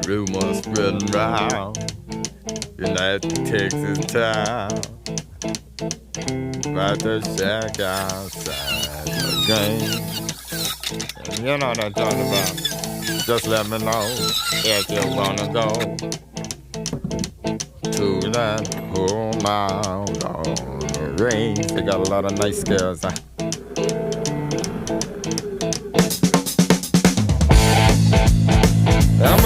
Rumors spreading round in that Texas town about the shack outside the game. You know what I'm talking about. Just let me know if you wanna go to that home out on the range. They got a lot of nice girls. I'm